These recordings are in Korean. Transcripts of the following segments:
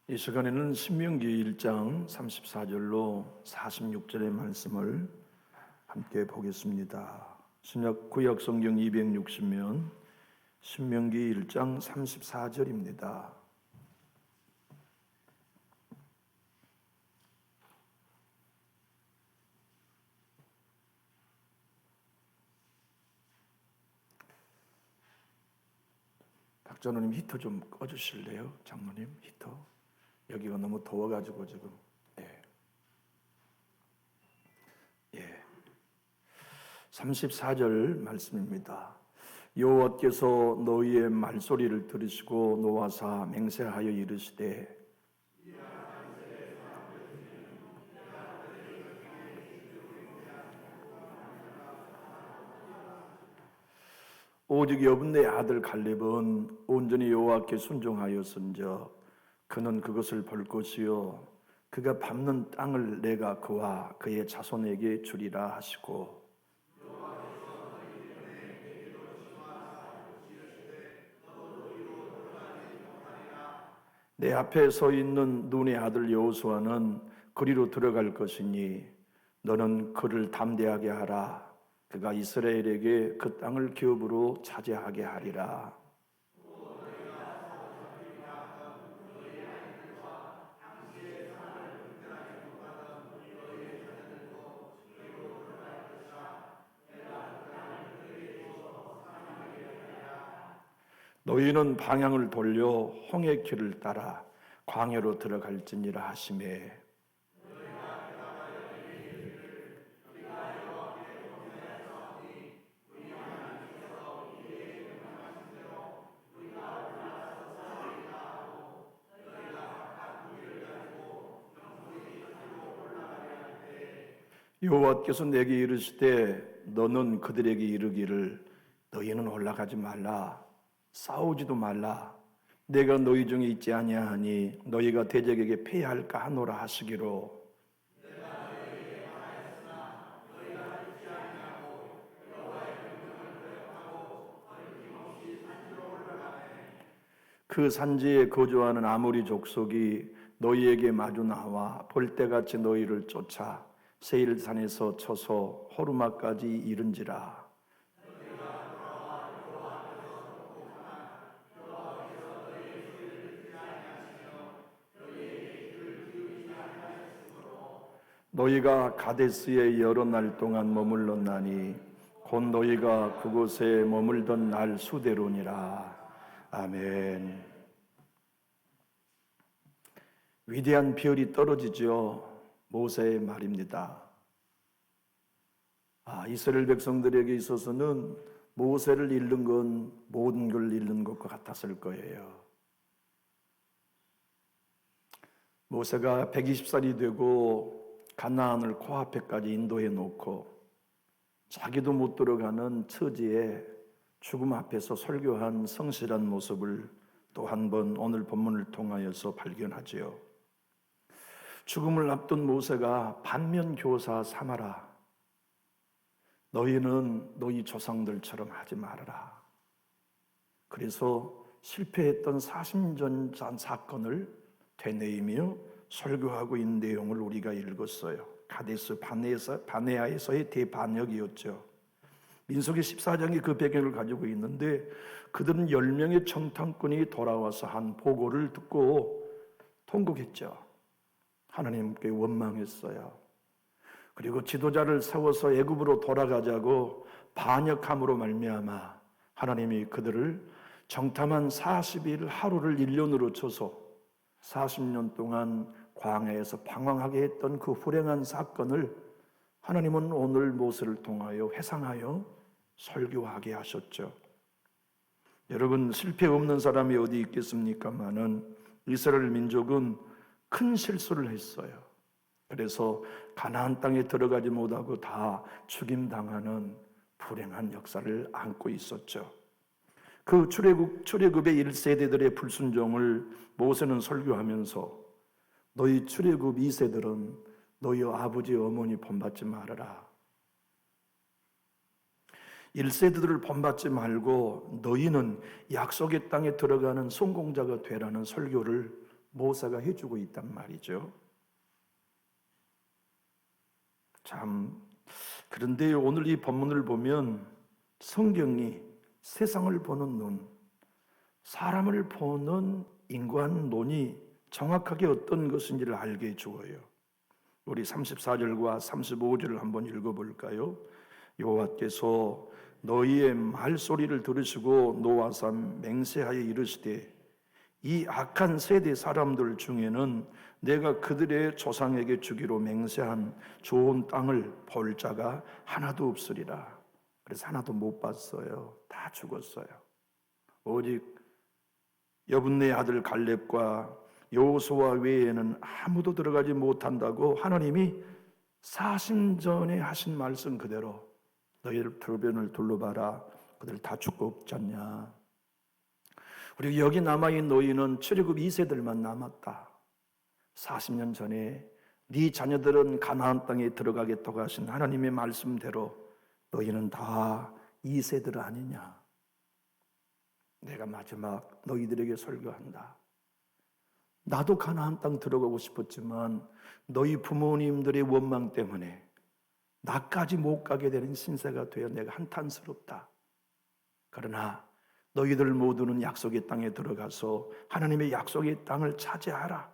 이 시간에는 신명기 1장 34절로 46절의 말씀을 함께 보겠습니다. 신약 구약 성경 260면 신명기 1장 34절입니다. 박전우님 히터 좀 꺼주실래요? 장로님 히터. 여기가 너무 더워가지고 지금. 예. 34절 말씀입니다. 여호와께서 너희의 말소리를 들으시고 노하사 맹세하여 이르시되 오직 여분의 아들 갈렙은 온전히 여호와께 순종하였은즉 그는 그것을 볼 것이요 그가 밟는 땅을 내가 그와 그의 자손에게 주리라 하시고 내 앞에 서 있는 눈의 아들 여호수아는 그리로 들어갈 것이니 너는 그를 담대하게 하라. 그가 이스라엘에게 그 땅을 기업으로 차지하게 하리라. 너희는 방향을 돌려 홍해 길을 따라 광야로 들어갈지니라 하시매 여호와께서 내게 이르시되 너는 그들에게 이르기를 너희는 올라가지 말라 싸우지도 말라 내가 너희 중에 있지 아니하니 너희가 대적에게 패할까 하노라 하시기로 그 산지에 거주하는 아모리 족속이 너희에게 마주 나와 볼때같이 너희를 쫓아 세일산에서 쳐서 호르마까지 이른지라 너희가 가데스에 여러 날 동안 머물렀나니 곧 너희가 그곳에 머물던 날 수대로니라. 아멘. 위대한 별이 떨어지죠. 모세의 말입니다. 이스라엘 백성들에게 있어서는 모세를 잃는 건 모든 걸 잃는 것과 같았을 거예요. 모세가 120살이 되고 가나안을 코앞에까지 인도해 놓고 자기도 못 들어가는 처지에 죽음 앞에서 설교한 성실한 모습을 또 한 번 오늘 본문을 통하여서 발견하지요. 죽음을 앞둔 모세가 반면교사 삼아라. 너희는 너희 조상들처럼 하지 말아라. 그래서 실패했던 40년 전 사건을 되뇌이며 설교하고 있는 내용을 우리가 읽었어요. 가데스 바네아에서의 대반역이었죠. 민수기 14장이 그 배경을 가지고 있는데 그들은 10명의 청탐꾼이 돌아와서 한 보고를 듣고 통곡했죠. 하나님께 원망했어요. 그리고 지도자를 세워서 애굽으로 돌아가자고 반역함으로 말미암아 하나님이 그들을 정탐한 40일 하루를 1년으로 쳐서 40년 동안 광야에서 방황하게 했던 그 불행한 사건을 하나님은 오늘 모세를 통하여 회상하여 설교하게 하셨죠. 여러분, 실패 없는 사람이 어디 있겠습니까마는 이스라엘 민족은 큰 실수를 했어요. 그래서 가나안 땅에 들어가지 못하고 다 죽임당하는 불행한 역사를 안고 있었죠. 그 출애굽의 1세대들의 불순종을 모세는 설교하면서 너희 출애굽 2세들은 너희 아버지 어머니 본받지 말아라. 1세대들을 본받지 말고 너희는 약속의 땅에 들어가는 성공자가 되라는 설교를 모세가 해주고 있단 말이죠. 참, 그런데 오늘 이 본문을 보면 성경이 세상을 보는 눈, 사람을 보는 인간 눈이 정확하게 어떤 것인지를 알게 해주어요. 우리 34절과 35절을 한번 읽어볼까요? 여호와께서 너희의 말소리를 들으시고 노하사 맹세하여 이르시되 이 악한 세대 사람들 중에는 내가 그들의 조상에게 주기로 맹세한 좋은 땅을 볼 자가 하나도 없으리라. 그래서 하나도 못 봤어요. 다 죽었어요. 오직 여분네 아들 갈렙과 여호수아 외에는 아무도 들어가지 못한다고 하나님이 사신전에 하신 말씀 그대로 너희들 주변을 둘러봐라. 그들 다 죽고 없지 않냐. 그리고 여기 남아있는 너희는 출애굽 2세들만 남았다. 40년 전에 네 자녀들은 가나안 땅에 들어가겠다고 하신 하나님의 말씀대로 너희는 다 2세들 아니냐. 내가 마지막 너희들에게 설교한다. 나도 가나안 땅 들어가고 싶었지만 너희 부모님들의 원망 때문에 나까지 못 가게 되는 신세가 되어 내가 한탄스럽다. 그러나 너희들 모두는 약속의 땅에 들어가서 하나님의 약속의 땅을 차지하라.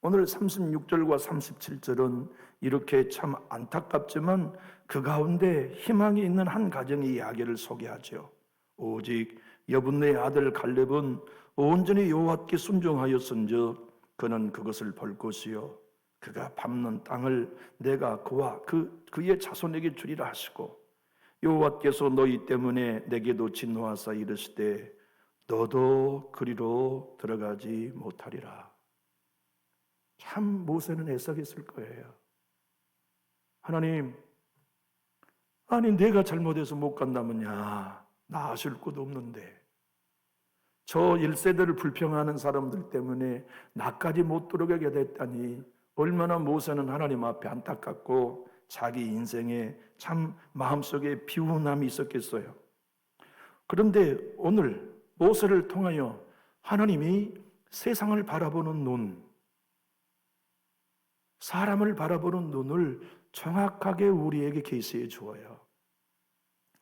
오늘 36절과 37절은 이렇게 참 안타깝지만 그 가운데 희망이 있는 한 가정의 이야기를 소개하죠. 오직 여분네 아들 갈렙은 온전히 여호와께 순종하였은즉 그는 그것을 볼 것이요 그가 밟는 땅을 내가 그와 그의 자손에게 주리라 하시고 여호와께서 너희 때문에 내게도 진노하사 이르시되 너도 그리로 들어가지 못하리라. 참 모세는 애석했을 거예요. 하나님, 아니 내가 잘못해서 못 간다면야 나 아실 것도 없는데 저 1세대를 불평하는 사람들 때문에 나까지 못 들어가게 됐다니 얼마나 모세는 하나님 앞에 안타깝고 자기 인생에 참 마음속에 비운함이 있었겠어요. 그런데 오늘 모세를 통하여 하나님이 세상을 바라보는 눈, 사람을 바라보는 눈을 정확하게 우리에게 계시해 주어요.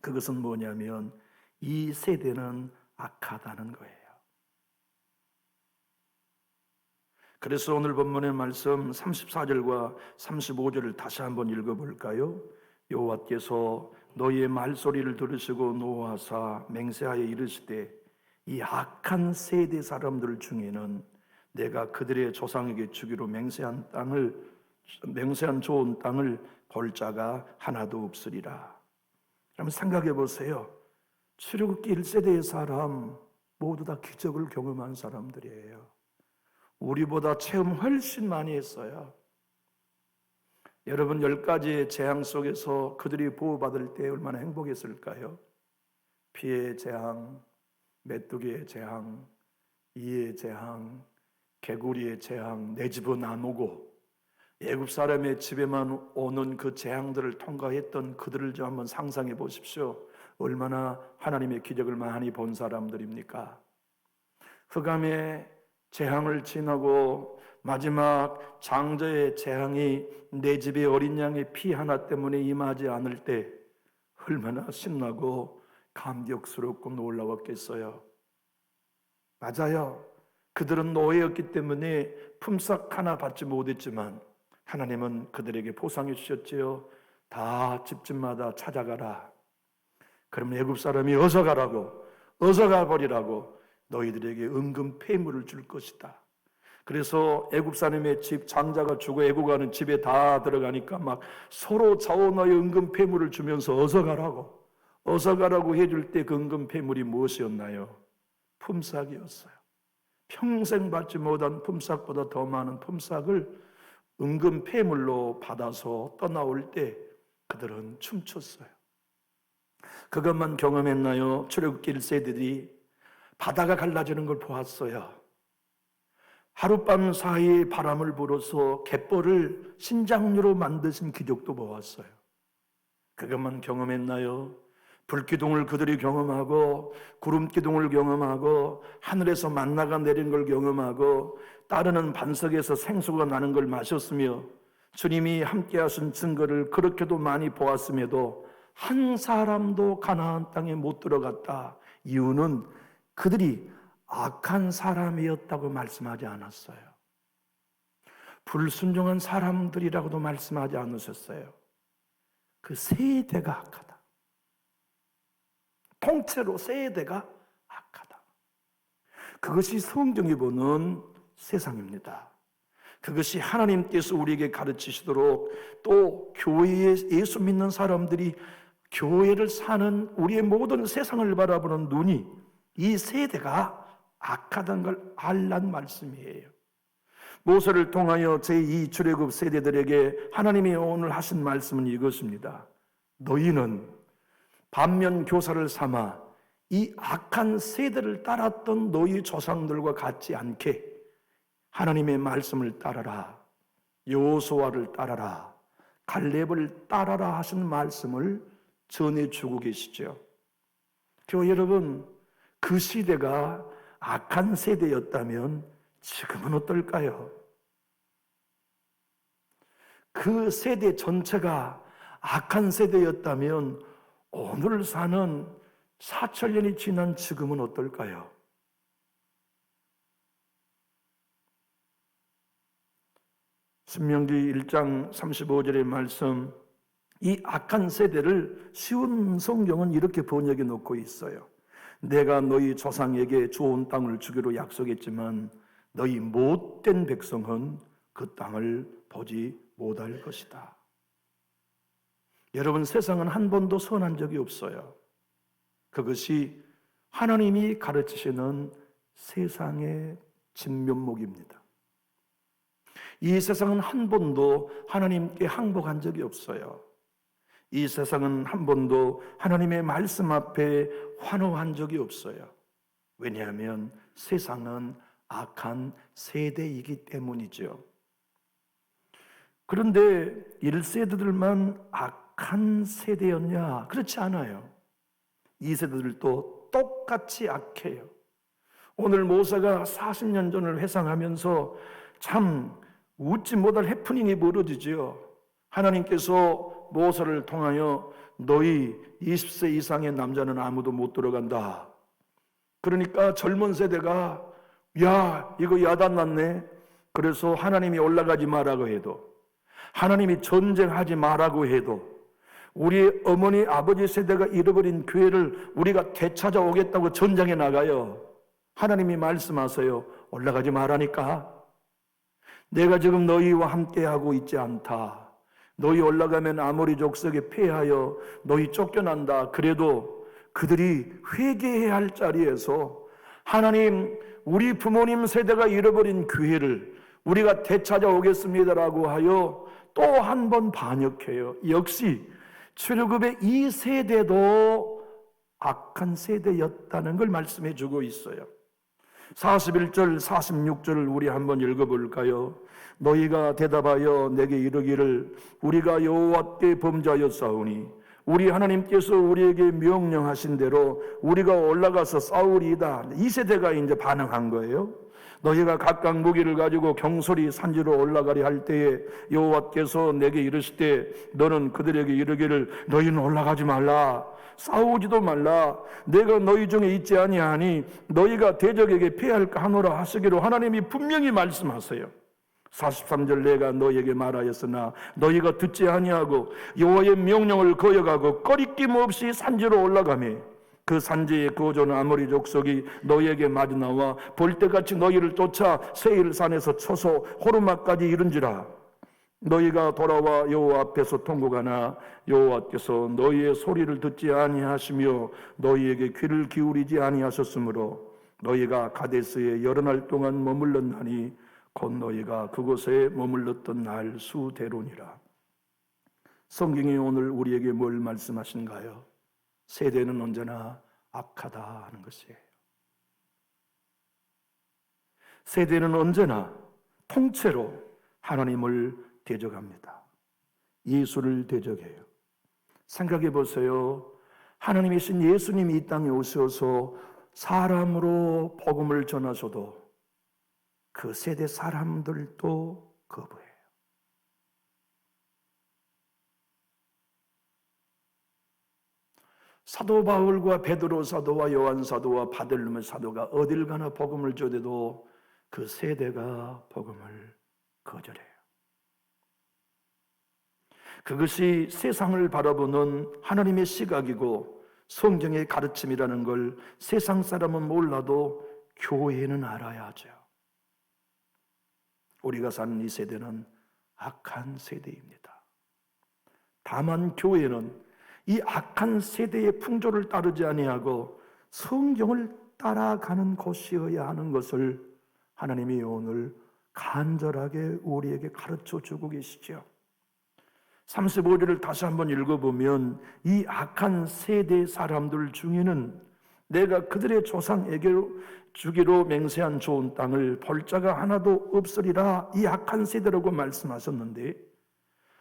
그것은 뭐냐면 이 세대는 악하다는 거예요. 그래서 오늘 본문의 말씀 34절과 35절을 다시 한번 읽어볼까요? 여호와께서 너희의 말소리를 들으시고 노하사 맹세하여 이르시되 이 악한 세대 사람들 중에는 내가 그들의 조상에게 주기로 맹세한 좋은 땅을 볼 자가 하나도 없으리라. 그럼 생각해 보세요. 출애굽기 1세대의 사람 모두 다 기적을 경험한 사람들이에요. 우리보다 체험 훨씬 많이 했어요. 여러분 10가지의 재앙 속에서 그들이 보호받을 때 얼마나 행복했을까요? 피의 재앙, 메뚜기의 재앙, 이의 재앙, 개구리의 재앙, 내 집은 안 오고 애굽 사람의 집에만 오는 그 재앙들을 통과했던 그들을 좀 한번 상상해 보십시오. 얼마나 하나님의 기적을 많이 본 사람들입니까? 흑암의 재앙을 지나고 마지막 장자의 재앙이 내 집에 어린 양의 피 하나 때문에 임하지 않을 때 얼마나 신나고 감격스럽고 놀라웠겠어요. 맞아요. 그들은 노예였기 때문에 품삯 하나 받지 못했지만 하나님은 그들에게 보상해 주셨지요. 다 집집마다 찾아가라. 그럼 애굽 사람이 어서 가라고, 어서 가버리라고 너희들에게 은금 폐물을 줄 것이다. 그래서 애굽 사람의 집 장자가 죽어 애굽 가는 집에 다 들어가니까 막 서로 자원하여 은금 폐물을 주면서 어서 가라고 해줄 때 그 은금 폐물이 무엇이었나요? 품삯이었어요. 평생 받지 못한 품삯보다 더 많은 품삯을 은금 폐물로 받아서 떠나올 때 그들은 춤췄어요. 그것만 경험했나요? 출애굽기 1세들이 바다가 갈라지는 걸 보았어요. 하룻밤 사이에 바람을 불어서 갯벌을 신장류로 만드신 기적도 보았어요. 그것만 경험했나요? 불기둥을 그들이 경험하고 구름기둥을 경험하고 하늘에서 만나가 내린 걸 경험하고 따르는 반석에서 생수가 나는 걸 마셨으며 주님이 함께 하신 증거를 그렇게도 많이 보았음에도 한 사람도 가나안 땅에 못 들어갔다. 이유는 그들이 악한 사람이었다고 말씀하지 않았어요. 불순종한 사람들이라고도 말씀하지 않으셨어요. 그 세대가 악하다. 통째로 세대가 악하다. 그것이 성경이 보는 세상입니다. 그것이 하나님께서 우리에게 가르치시도록 또 교회에 예수 믿는 사람들이 교회를 사는 우리의 모든 세상을 바라보는 눈이 이 세대가 악하다는 걸 알란 말씀이에요. 모세를 통하여 제2 출애굽 세대들에게 하나님이 오늘 하신 말씀은 이것입니다. 너희는 반면 교사를 삼아 이 악한 세대를 따랐던 너희 조상들과 같지 않게 하나님의 말씀을 따라라, 여호수아를 따라라, 갈렙을 따라라 하신 말씀을 전해주고 계시죠. 교회 여러분, 그 시대가 악한 세대였다면 지금은 어떨까요? 그 세대 전체가 악한 세대였다면 오늘 사는 4천년이 지난 지금은 어떨까요? 신명기 1장 35절의 말씀, 이 악한 세대를 쉬운 성경은 이렇게 번역해 놓고 있어요. 내가 너희 조상에게 좋은 땅을 주기로 약속했지만 너희 못된 백성은 그 땅을 보지 못할 것이다. 여러분, 세상은 한 번도 선한 적이 없어요. 그것이 하나님이 가르치시는 세상의 진면목입니다. 이 세상은 한 번도 하나님께 항복한 적이 없어요. 이 세상은 한 번도 하나님의 말씀 앞에 환호한 적이 없어요. 왜냐하면 세상은 악한 세대이기 때문이죠. 그런데 1세대들만 악한 세대였냐? 그렇지 않아요. 2세대들도 똑같이 악해요. 오늘 모세가 40년 전을 회상하면서 참 웃지 못할 해프닝이 벌어지죠. 하나님께서 모세를 통하여 너희 20세 이상의 남자는 아무도 못 들어간다. 그러니까 젊은 세대가 야, 이거 야단났네. 그래서 하나님이 올라가지 말라고 해도, 하나님이 전쟁하지 말라고 해도, 우리 어머니 아버지 세대가 잃어버린 교회를 우리가 되찾아오겠다고 전장에 나가요. 하나님이 말씀하세요. 올라가지 말라니까. 내가 지금 너희와 함께하고 있지 않다. 너희 올라가면 아모리 족속에 패하여 너희 쫓겨난다. 그래도 그들이 회개해야 할 자리에서 하나님, 우리 부모님 세대가 잃어버린 교회를 우리가 되찾아오겠습니다라고 하여 또 한 번 반역해요. 역시 출애굽의 이 세대도 악한 세대였다는 걸 말씀해 주고 있어요. 41절, 46절을 우리 한번 읽어볼까요? 너희가 대답하여 내게 이르기를 우리가 여호와께 범죄하였사오니 우리 하나님께서 우리에게 명령하신 대로 우리가 올라가서 싸우리이다. 이 세대가 이제 반응한 거예요. 너희가 각각 무기를 가지고 경솔히 산지로 올라가리 할 때에 여호와께서 내게 이르시되 너는 그들에게 이르기를 너희는 올라가지 말라. 싸우지도 말라. 내가 너희 중에 있지 아니하니 너희가 대적에게 패할까 하노라 하시기로 하나님이 분명히 말씀하세요. 43절 내가 너희에게 말하였으나 너희가 듣지 아니하고 여호와의 명령을 거역하고 꺼리낌 없이 산지로 올라가매 그 산지에 거주하는 아모리 족속이 너희에게 마주 나와 볼때같이 너희를 쫓아 세일산에서 쳐서 호르마까지 이른지라. 너희가 돌아와 여호와 앞에서 통곡하나 여호와께서 너희의 소리를 듣지 아니하시며 너희에게 귀를 기울이지 아니하셨으므로 너희가 가데스에 여러 날 동안 머물렀나니 곧 너희가 그곳에 머물렀던 날 수대로니라. 성경이 오늘 우리에게 뭘 말씀하신가요? 세대는 언제나 악하다 하는 것이에요. 세대는 언제나 통째로 하나님을 대적합니다. 예수를 대적해요. 생각해 보세요. 하나님이신 예수님이 이 땅에 오셔서 사람으로 복음을 전하셔도 그 세대 사람들도 거부해요. 사도 바울과 베드로 사도와 요한 사도와 바들로메 사도가 어딜 가나 복음을 전해도 그 세대가 복음을 거절해요. 그것이 세상을 바라보는 하나님의 시각이고 성경의 가르침이라는 걸 세상 사람은 몰라도 교회는 알아야 하죠. 우리가 사는 이 세대는 악한 세대입니다. 다만 교회는 이 악한 세대의 풍조를 따르지 아니하고 성경을 따라가는 곳이어야 하는 것을 하나님이 오늘 간절하게 우리에게 가르쳐 주고 계시죠. 35절을 다시 한번 읽어보면 이 악한 세대 사람들 중에는 내가 그들의 조상에게 주기로 맹세한 좋은 땅을 볼 자가 하나도 없으리라, 이 악한 세대라고 말씀하셨는데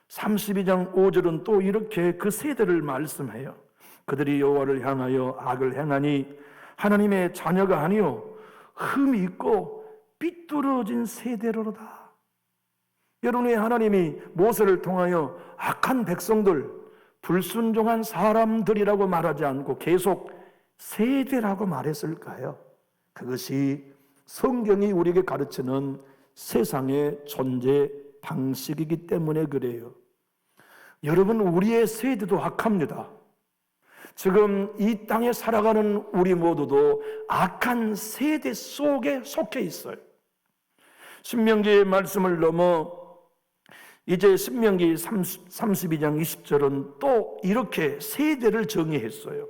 32장 5절은 또 이렇게 그 세대를 말씀해요. 그들이 여호와를 향하여 악을 행하니 하나님의 자녀가 아니요 흠이 있고 삐뚤어진 세대로다. 여러분의 하나님이 모세를 통하여 악한 백성들, 불순종한 사람들이라고 말하지 않고 계속 세대라고 말했을까요? 그것이 성경이 우리에게 가르치는 세상의 존재 방식이기 때문에 그래요. 여러분, 우리의 세대도 악합니다. 지금 이 땅에 살아가는 우리 모두도 악한 세대 속에 속해 있어요. 신명기의 말씀을 넘어 이제 신명기 32장 20절은 또 이렇게 세대를 정의했어요.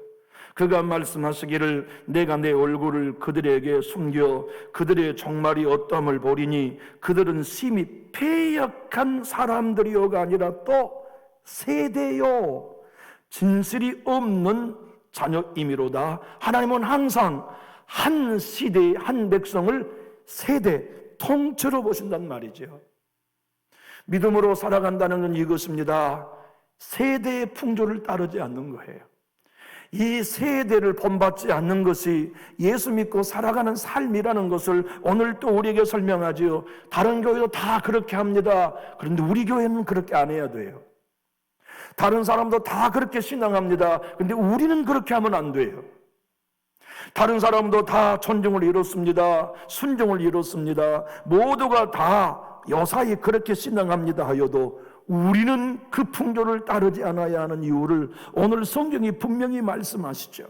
그가 말씀하시기를 내가 내 얼굴을 그들에게 숨겨 그들의 종말이 어떠함을 보리니 그들은 심히 패역한 사람들이요가 아니라 또 세대요 진실이 없는 자녀임이로다. 하나님은 항상 한 시대의 한 백성을 세대 통째로 보신단 말이죠. 믿음으로 살아간다는 건 이것입니다. 세대의 풍조를 따르지 않는 거예요. 이 세대를 본받지 않는 것이 예수 믿고 살아가는 삶이라는 것을 오늘 또 우리에게 설명하지요. 다른 교회도 다 그렇게 합니다. 그런데 우리 교회는 그렇게 안 해야 돼요. 다른 사람도 다 그렇게 신앙합니다. 그런데 우리는 그렇게 하면 안 돼요. 다른 사람도 다 존중을 이뤘습니다. 순종을 이뤘습니다. 모두가 다 요사이 그렇게 신앙합니다 하여도 우리는 그 풍조를 따르지 않아야 하는 이유를 오늘 성경이 분명히 말씀하시죠.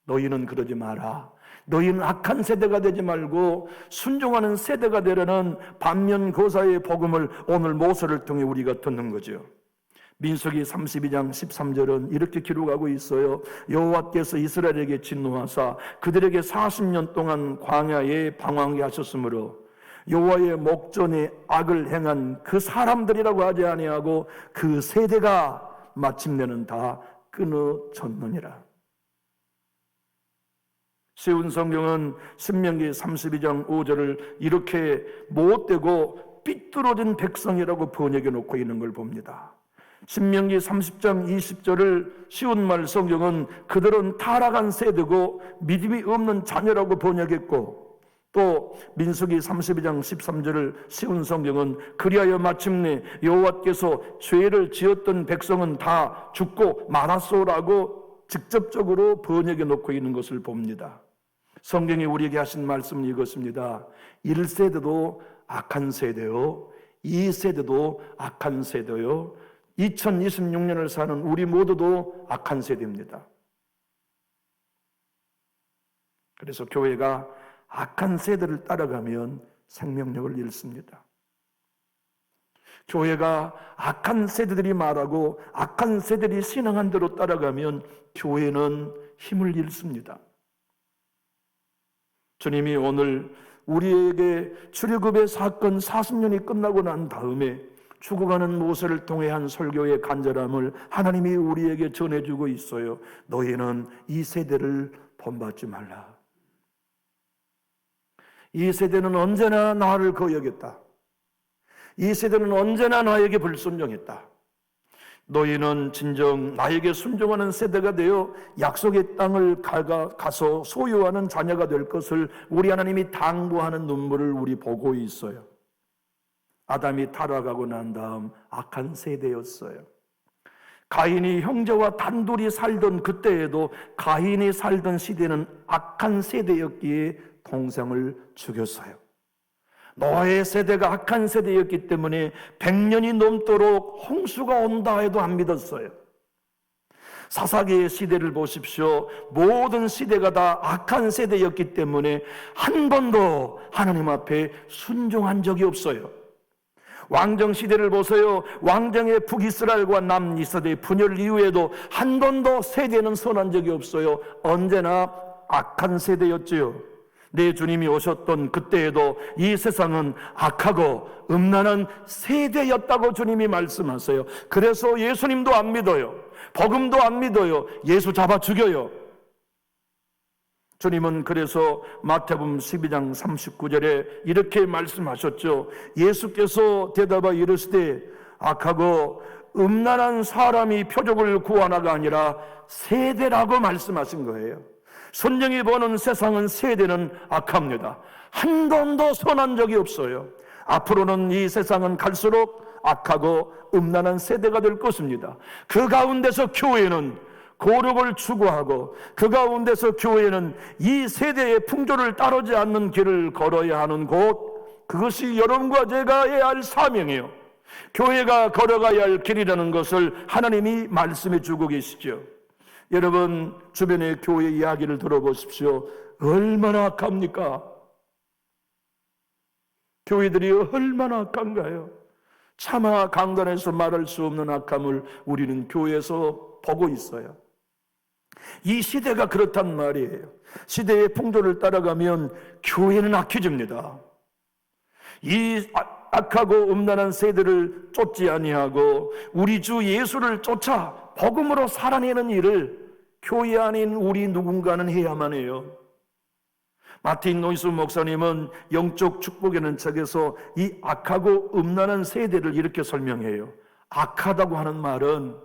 너희는 그러지 마라. 너희는 악한 세대가 되지 말고 순종하는 세대가 되려는 반면교사의 복음을 오늘 모세를 통해 우리가 듣는 거죠. 민수기 32장 13절은 이렇게 기록하고 있어요. 여호와께서 이스라엘에게 진노하사 그들에게 40년 동안 광야에 방황하게 하셨으므로 여호와의 목전에 악을 행한 그 사람들이라고 하지 아니하고 그 세대가 마침내는 다 끊어졌느니라. 세운 성경은 신명기 32장 5절을 이렇게 못되고 삐뚤어진 백성이라고 번역해 놓고 있는 걸 봅니다. 신명기 30장 20절을 쉬운 말 성경은 그들은 타락한 세대고 믿음이 없는 자녀라고 번역했고 또 민수기 32장 13절을 쉬운 성경은 그리하여 마침내 여호와께서 죄를 지었던 백성은 다 죽고 말았소라고 직접적으로 번역해 놓고 있는 것을 봅니다. 성경이 우리에게 하신 말씀은 이것입니다. 1세대도 악한 세대요 2세대도 악한 세대요 2026년을 사는 우리 모두도 악한 세대입니다. 그래서 교회가 악한 세대를 따라가면 생명력을 잃습니다. 교회가 악한 세대들이 말하고 악한 세대들이 신앙한 대로 따라가면 교회는 힘을 잃습니다. 주님이 오늘 우리에게 출애굽의 사건 40년이 끝나고 난 다음에 죽어가는 모세를 통해 한 설교의 간절함을 하나님이 우리에게 전해주고 있어요. 너희는 이 세대를 본받지 말라. 이 세대는 언제나 나를 거역했다. 이 세대는 언제나 나에게 불순종했다. 너희는 진정 나에게 순종하는 세대가 되어 약속의 땅을 가서 소유하는 자녀가 될 것을 우리 하나님이 당부하는 눈물을 우리 보고 있어요. 아담이 타락하고 난 다음 악한 세대였어요. 가인이 형제와 단둘이 살던 그때에도 가인이 살던 시대는 악한 세대였기에 동생을 죽였어요. 노아의 세대가 악한 세대였기 때문에 100년이 넘도록 홍수가 온다 해도 안 믿었어요. 사사기의 시대를 보십시오. 모든 시대가 다 악한 세대였기 때문에 한 번도 하나님 앞에 순종한 적이 없어요. 왕정 시대를 보세요. 왕정의 북이스라엘과 남이스라엘의 분열 이후에도 한 번도 세대는 선한 적이 없어요. 언제나 악한 세대였지요. 내 주님이 오셨던 그때에도 이 세상은 악하고 음란한 세대였다고 주님이 말씀하세요. 그래서 예수님도 안 믿어요. 복음도 안 믿어요. 예수 잡아 죽여요. 주님은 그래서 마태복음 12장 39절에 이렇게 말씀하셨죠. 예수께서 대답하여 이르시되 악하고 음란한 사람이 표적을 구하나가 아니라 세대라고 말씀하신 거예요. 성경이 보는 세상은 세대는 악합니다. 한 번도 선한 적이 없어요. 앞으로는 이 세상은 갈수록 악하고 음란한 세대가 될 것입니다. 그 가운데서 교회는 거룩을 추구하고 그 가운데서 교회는 이 세대의 풍조를 따르지 않는 길을 걸어야 하는 곳, 그것이 여러분과 제가 해야 할 사명이에요. 교회가 걸어가야 할 길이라는 것을 하나님이 말씀해 주고 계시죠. 여러분 주변의 교회 이야기를 들어보십시오. 얼마나 악합니까? 교회들이 얼마나 악한가요? 차마 강단에서 말할 수 없는 악함을 우리는 교회에서 보고 있어요. 이 시대가 그렇단 말이에요. 시대의 풍조를 따라가면 교회는 악해집니다. 이 악하고 음란한 세대를 쫓지 아니하고 우리 주 예수를 쫓아 복음으로 살아내는 일을 교회 아닌 우리 누군가는 해야만 해요. 마틴 노이스 목사님은 영적 축복이라는 책에서 이 악하고 음란한 세대를 이렇게 설명해요. 악하다고 하는 말은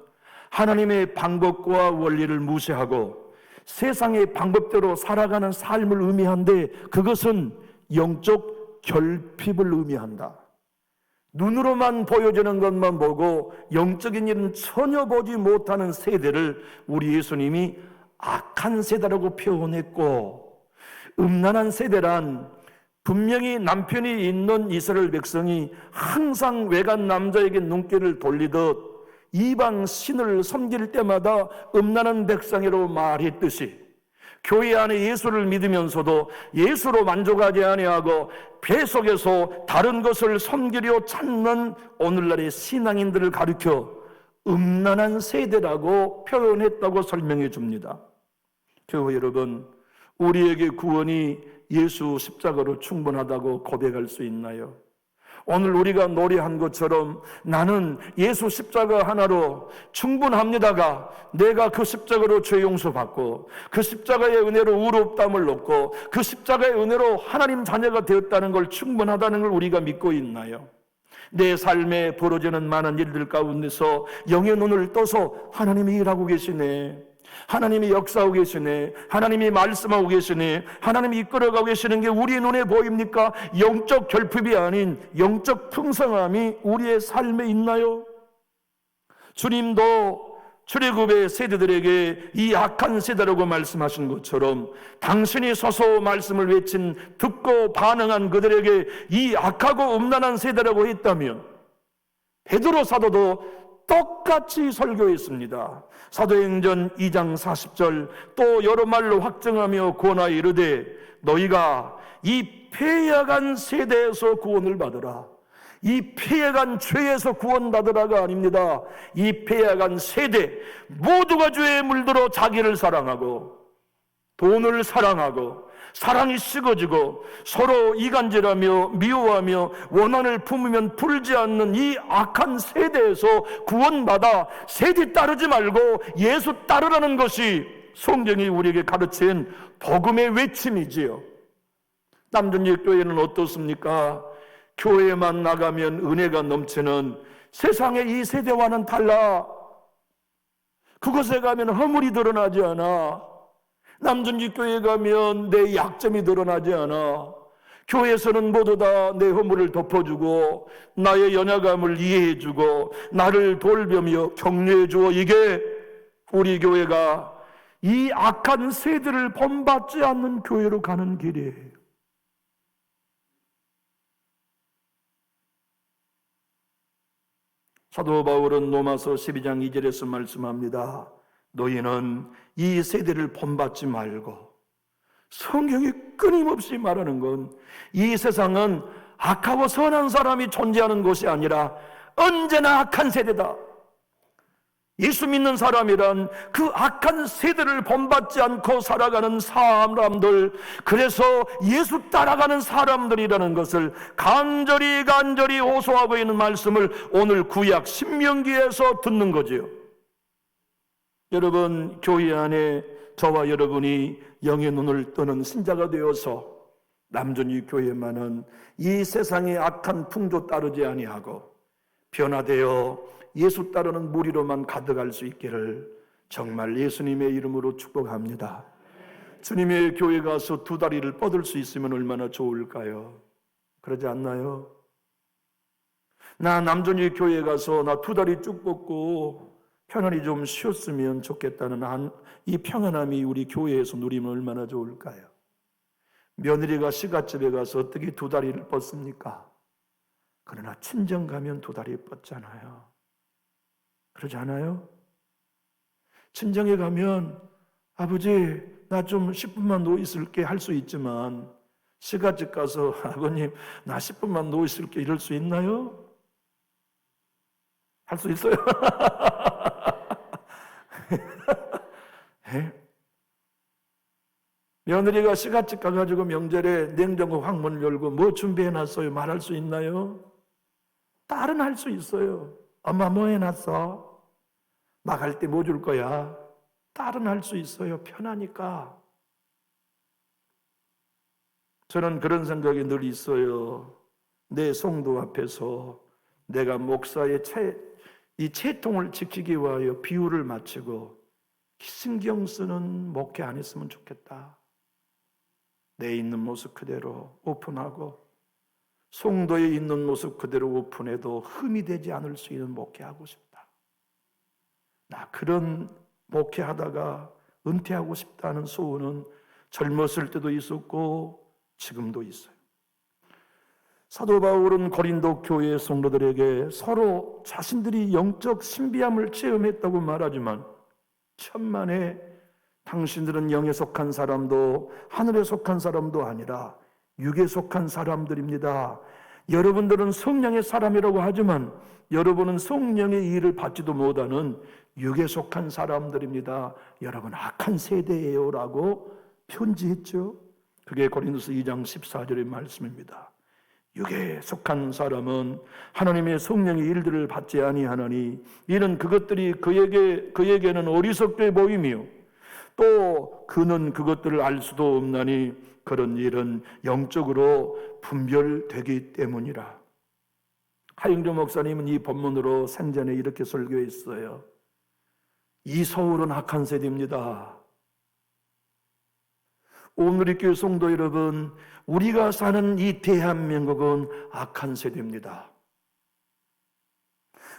하나님의 방법과 원리를 무시하고 세상의 방법대로 살아가는 삶을 의미한데 그것은 영적 결핍을 의미한다. 눈으로만 보여지는 것만 보고 영적인 일은 전혀 보지 못하는 세대를 우리 예수님이 악한 세대라고 표현했고, 음란한 세대란 분명히 남편이 있는 이스라엘 백성이 항상 외간 남자에게 눈길을 돌리듯 이방 신을 섬길 때마다 음란한 백성이라고 말했듯이 교회 안에 예수를 믿으면서도 예수로 만족하지 아니하고 배 속에서 다른 것을 섬기려 찾는 오늘날의 신앙인들을 가리켜 음란한 세대라고 표현했다고 설명해 줍니다. 교회 여러분, 우리에게 구원이 예수 십자가로 충분하다고 고백할 수 있나요? 오늘 우리가 노래한 것처럼 나는 예수 십자가 하나로 충분합니다가 내가 그 십자가로 죄 용서받고 그 십자가의 은혜로 의롭다함을 얻고 그 십자가의 은혜로 하나님 자녀가 되었다는 걸 충분하다는 걸 우리가 믿고 있나요? 내 삶에 벌어지는 많은 일들 가운데서 영의 눈을 떠서 하나님이 일하고 계시네, 하나님이 역사하고 계시네, 하나님이 말씀하고 계시네, 하나님이 이끌어가고 계시는 게 우리의 눈에 보입니까? 영적 결핍이 아닌 영적 풍성함이 우리의 삶에 있나요? 주님도 출애굽의 세대들에게 이 악한 세대라고 말씀하신 것처럼 당신이 서서 말씀을 외친 듣고 반응한 그들에게 이 악하고 음란한 세대라고 했다면 베드로 사도도 똑같이 설교했습니다. 사도행전 2장 40절 또 여러 말로 확증하며 권하여 이르되 너희가 이 패역한 세대에서 구원을 받으라. 이 패역한 죄에서 구원받으라가 아닙니다. 이 패역한 세대 모두가 죄에 물들어 자기를 사랑하고 돈을 사랑하고 사랑이 식어지고 서로 이간질하며 미워하며 원한을 품으면 풀지 않는 이 악한 세대에서 구원받아 세대 따르지 말고 예수 따르라는 것이 성경이 우리에게 가르친 복음의 외침이지요. 남전역교회는 어떻습니까? 교회만 나가면 은혜가 넘치는 세상의 이 세대와는 달라 그곳에 가면 허물이 드러나지 않아. 남준지 교회에 가면 내 약점이 드러나지 않아. 교회에서는 모두 다 내 허물을 덮어주고 나의 연약함을 이해해주고 나를 돌보며 격려해주어, 이게 우리 교회가 이 악한 세대를 본받지 않는 교회로 가는 길이에요. 사도 바울은 로마서 12장 2절에서 말씀합니다. 너희는 이 세대를 본받지 말고, 성경이 끊임없이 말하는 건 이 세상은 악하고 선한 사람이 존재하는 곳이 아니라 언제나 악한 세대다. 예수 믿는 사람이란 그 악한 세대를 본받지 않고 살아가는 사람들, 그래서 예수 따라가는 사람들이라는 것을 간절히 호소하고 있는 말씀을 오늘 구약 신명기에서 듣는 거지요. 여러분, 교회 안에 저와 여러분이 영의 눈을 뜨는 신자가 되어서 남준이 교회만은 이 세상의 악한 풍조 따르지 아니하고 변화되어 예수 따르는 무리로만 가득할 수 있기를 정말 예수님의 이름으로 축복합니다. 주님의 교회 가서 두 다리를 뻗을 수 있으면 얼마나 좋을까요? 그러지 않나요? 나 남준이 교회 가서 나 두 다리 쭉 뻗고 편안히 좀 쉬었으면 좋겠다는 이 평안함이 우리 교회에서 누리면 얼마나 좋을까요? 며느리가 시가집에 가서 어떻게 두 다리를 뻗습니까? 그러나 친정 가면 두 다리 뻗잖아요. 그러지 않아요? 친정에 가면 아버지 나 좀 10분만 누워 있을게 할 수 있지만 시가집 가서 아버님 나 10분만 누워 있을게 이럴 수 있나요? 할 수 있어요? 네? 며느리가 시가집 가가지고 명절에 냉장고 확문을 열고 뭐 준비해놨어요? 말할 수 있나요? 딸은 할 수 있어요. 엄마 뭐 해놨어? 나갈 때 뭐 줄 거야? 딸은 할 수 있어요. 편하니까. 저는 그런 생각이 늘 있어요. 내 성도 앞에서 내가 목사의 이 채통을 지키기 위하여 비유를 마치고 신경 쓰는 목회 안 했으면 좋겠다. 내 있는 모습 그대로 오픈하고 성도에 있는 모습 그대로 오픈해도 흠이 되지 않을 수 있는 목회하고 싶다. 나 그런 목회하다가 은퇴하고 싶다는 소원은 젊었을 때도 있었고 지금도 있어요. 사도 바울은 고린도 교회 성도들에게 서로 자신들이 영적 신비함을 체험했다고 말하지만 천만에 당신들은 영에 속한 사람도 하늘에 속한 사람도 아니라 육에 속한 사람들입니다. 여러분들은 성령의 사람이라고 하지만 여러분은 성령의 일을 받지도 못하는 육에 속한 사람들입니다. 여러분 악한 세대예요 라고 편지했죠. 그게 고린도서 2장 14절의 말씀입니다. 육에 속한 사람은 하나님의 성령의 일들을 받지 아니하나니 이는 그것들이 그에게는 어리석게 보이며 또 그는 그것들을 알 수도 없나니 그런 일은 영적으로 분별되기 때문이라. 하영조 목사님은 이 본문으로 생전에 이렇게 설교했어요. 이 서울은 악한 세대입니다. 오늘의 교회 성도 여러분, 우리가 사는 이 대한민국은 악한 세대입니다.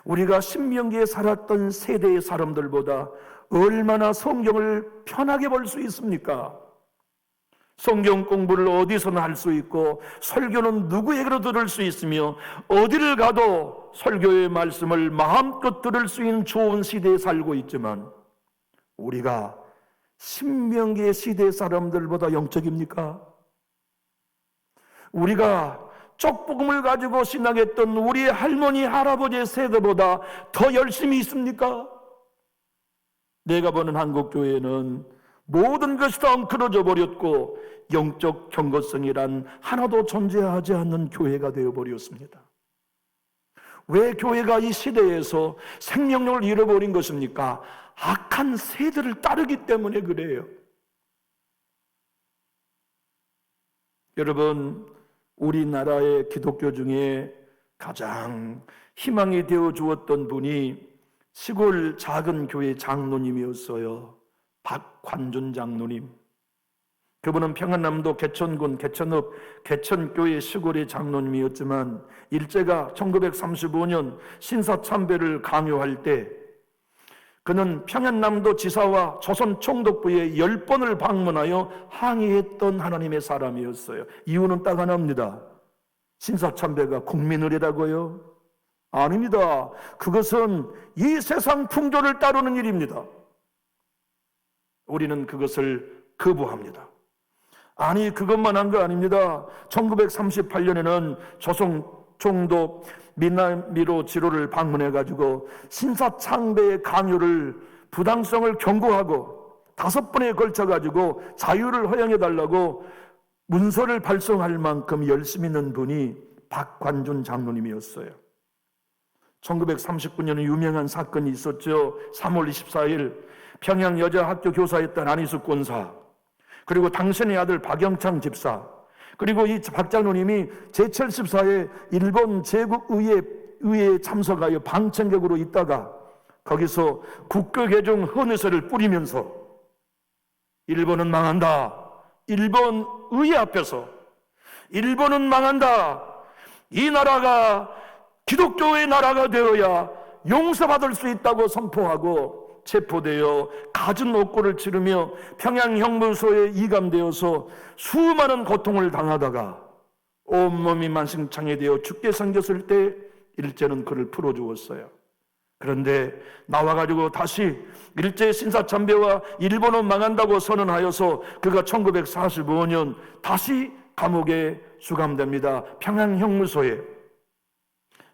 우리가 신명기에 살았던 세대의 사람들보다 얼마나 성경을 편하게 볼 수 있습니까? 성경 공부를 어디서나 할 수 있고 설교는 누구에게도 들을 수 있으며 어디를 가도 설교의 말씀을 마음껏 들을 수 있는 좋은 시대에 살고 있지만 우리가 신명기의 시대 사람들보다 영적입니까? 우리가 쪽복음을 가지고 신앙했던 우리 할머니 할아버지의 세대보다 더 열심히 있습니까? 내가 보는 한국교회는 모든 것이 다 엉클어져 버렸고 영적 경고성이란 하나도 존재하지 않는 교회가 되어버렸습니다. 왜 교회가 이 시대에서 생명력을 잃어버린 것입니까? 악한 세대를 따르기 때문에 그래요. 여러분, 우리나라의 기독교 중에 가장 희망이 되어 주었던 분이 시골 작은 교회 장로님이었어요. 박관준 장로님. 그분은 평안남도 개천군 개천읍 개천교회 시골의 장로님이었지만 일제가 1935년 신사참배를 강요할 때 그는 평안남도 지사와 조선 총독부에 10번을 방문하여 항의했던 하나님의 사람이었어요. 이유는 딱 하나입니다. 신사참배가 국민의례라고요? 아닙니다. 그것은 이 세상 풍조를 따르는 일입니다. 우리는 그것을 거부합니다. 아니, 그것만 한 거 아닙니다. 1938년에는 조선 총독 미나미로 지로를 방문해가지고 신사참배의 강요를 부당성을 경고하고 5번에 걸쳐가지고 자유를 허용해달라고 문서를 발송할 만큼 열심히 있는 분이 박관준 장로님이었어요. 1939년에 유명한 사건이 있었죠. 3월 24일 평양 여자학교 교사였던 안희숙 권사, 그리고 당신의 아들 박영창 집사, 그리고 이 박 장로님이 제74회 일본 제국의회에 참석하여 방청객으로 있다가 거기서 국교개정 헌의서를 뿌리면서 일본은 망한다, 일본 의회 앞에서 일본은 망한다, 이 나라가 기독교의 나라가 되어야 용서받을 수 있다고 선포하고 체포되어 갖은 옥고를 치르며 평양형무소에 이감되어서 수많은 고통을 당하다가 온몸이 만신창이 되어 죽게 생겼을 때 일제는 그를 풀어주었어요. 그런데 나와가지고 다시 일제 신사참배와 일본은 망한다고 선언하여서 그가 1945년 다시 감옥에 수감됩니다. 평양형무소에.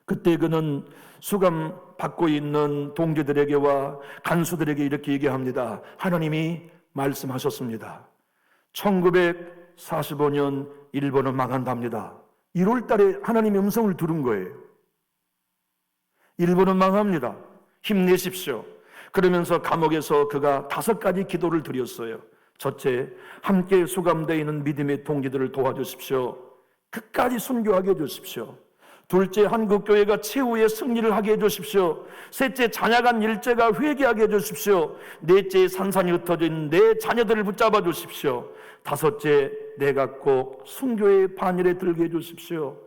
그때 그는 수감 받고 있는 동지들에게와 간수들에게 이렇게 얘기합니다. 하나님이 말씀하셨습니다. 1945년 일본은 망한답니다. 1월 달에 하나님의 음성을 들은 거예요. 일본은 망합니다. 힘내십시오. 그러면서 감옥에서 그가 5가지 기도를 드렸어요. 첫째, 함께 수감되어 있는 믿음의 동지들을 도와주십시오. 끝까지 순교하게 해주십시오. 둘째, 한국교회가 최후의 승리를 하게 해주십시오. 셋째, 잔약한 일제가 회개하게 해주십시오. 넷째, 산산이 흩어진 내 자녀들을 붙잡아 주십시오. 다섯째, 내가 꼭 순교의 반열에 들게 해주십시오.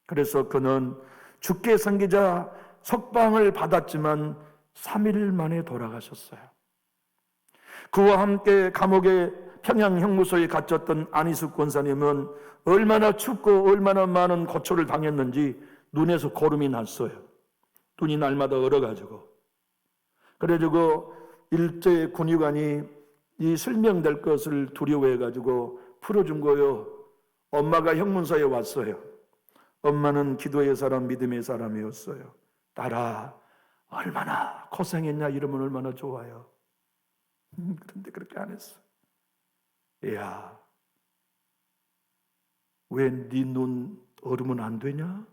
그래서 그는 죽게 생기자 석방을 받았지만 3일 만에 돌아가셨어요. 그와 함께 감옥에 평양형무소에 갇혔던 안희숙 권사님은 얼마나 춥고 얼마나 많은 고초를 당했는지 눈에서 고름이 났어요. 눈이 날마다 얼어가지고. 그래가지고 일제 군의관이 이 실명될 것을 두려워해가지고 풀어준 거예요. 엄마가 형문소에 왔어요. 엄마는 기도의 사람, 믿음의 사람이었어요. 딸아, 얼마나 고생했냐, 이러면 얼마나 좋아요. 그런데 그렇게 안 했어. 야, 왜 네 눈 얼으면 안 되냐?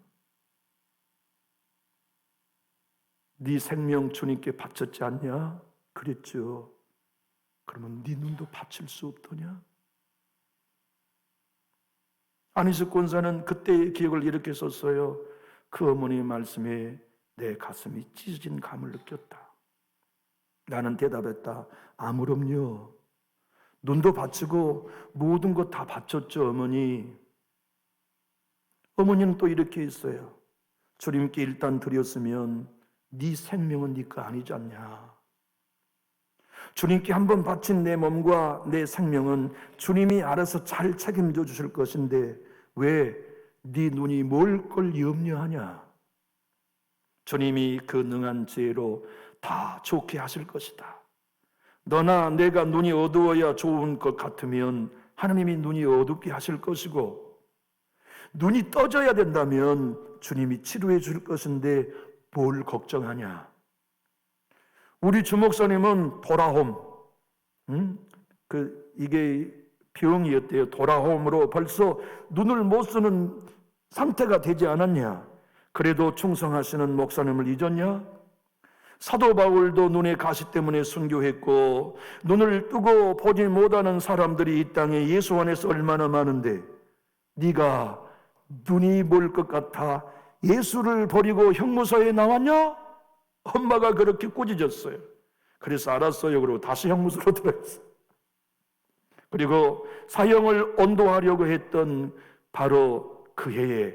네 생명 주님께 바쳤지 않냐? 그랬죠. 그러면 네 눈도 바칠 수 없더냐? 안희숙 권사는 그때의 기억을 이렇게 썼어요. 그 어머니의 말씀에 내 가슴이 찢어진 감을 느꼈다. 나는 대답했다. 아무렴요. 눈도 바치고 모든 것 다 바쳤죠, 어머니. 어머니는 또 이렇게 했어요. 주님께 일단 드렸으면 네 생명은 네 거 아니지 않냐. 주님께 한번 바친 내 몸과 내 생명은 주님이 알아서 잘 책임져 주실 것인데 왜 네 눈이 뭘 걸 염려하냐. 주님이 그 능한 지혜로 다 좋게 하실 것이다. 너나 내가 눈이 어두워야 좋은 것 같으면 하나님이 눈이 어둡게 하실 것이고, 눈이 떠져야 된다면 주님이 치료해 줄 것인데 뭘 걱정하냐. 우리 주목사님은 도라홈, 이게 병이었대요. 도라홈으로 벌써 눈을 못 쓰는 상태가 되지 않았냐. 그래도 충성하시는 목사님을 잊었냐? 사도 바울도 눈의 가시 때문에 순교했고, 눈을 뜨고 보지 못하는 사람들이 이 땅에 예수 안에서 얼마나 많은데 네가 눈이 멀 것 같아 예수를 버리고 형무소에 나왔냐? 엄마가 그렇게 꾸짖었어요. 그래서 알았어요. 그러고 다시 형무소로 들어갔어요. 그리고 사형을 온도하려고 했던 바로 그 해에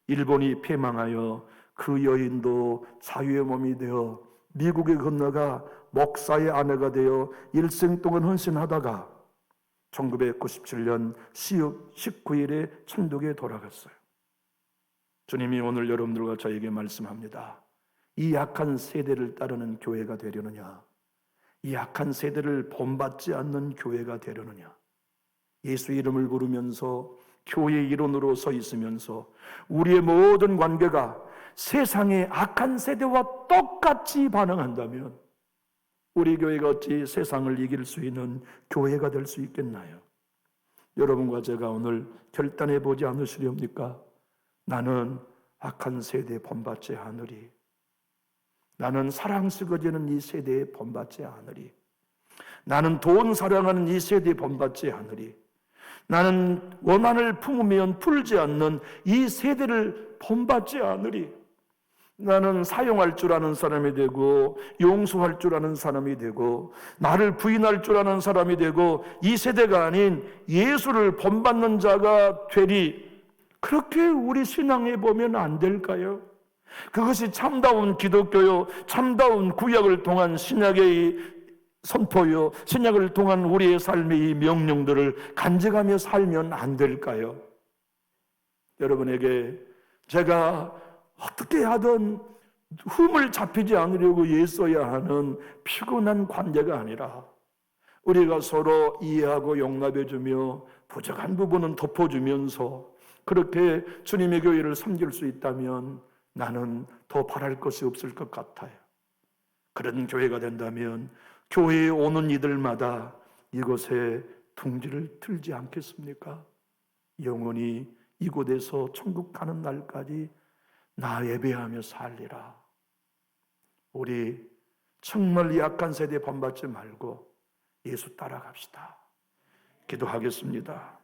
일본이 패망하여 그 여인도 자유의 몸이 되어 미국에 건너가 목사의 아내가 되어 일생 동안 헌신하다가 1997년 10월 19일에 천국에 돌아갔어요. 주님이 오늘 여러분들과 저에게 말씀합니다. 이 약한 세대를 따르는 교회가 되려느냐? 이 약한 세대를 본받지 않는 교회가 되려느냐? 예수 이름을 부르면서 교회의 일원으로 서 있으면서 우리의 모든 관계가 세상의 악한 세대와 똑같이 반응한다면 우리 교회가 어찌 세상을 이길 수 있는 교회가 될 수 있겠나요? 여러분과 제가 오늘 결단해 보지 않으시렵니까? 나는 악한 세대에 본받지 않으리. 나는 사랑 쓰거지는 이 세대에 본받지 않으리. 나는 돈 사랑하는 이 세대에 본받지 않으리. 나는 원한을 품으면 풀지 않는 이 세대를 본받지 않으리. 나는 사용할 줄 아는 사람이 되고 용서할 줄 아는 사람이 되고 나를 부인할 줄 아는 사람이 되고 이 세대가 아닌 예수를 본받는 자가 되리. 그렇게 우리 신앙에 보면 안 될까요? 그것이 참다운 기독교요, 참다운 구약을 통한 신약의 선포요, 신약을 통한 우리의 삶의 이 명령들을 간직하며 살면 안 될까요? 여러분에게 제가 어떻게 하든 흠을 잡히지 않으려고 애써야 하는 피곤한 관계가 아니라 우리가 서로 이해하고 용납해주며 부족한 부분은 덮어주면서 그렇게 주님의 교회를 섬길 수 있다면 나는 더 바랄 것이 없을 것 같아요. 그런 교회가 된다면 교회에 오는 이들마다 이곳에 둥지를 틀지 않겠습니까? 영원히 이곳에서 천국 가는 날까지 나 예배하며 살리라. 우리 정말 약한 세대에 본받지 말고 예수 따라갑시다. 기도하겠습니다.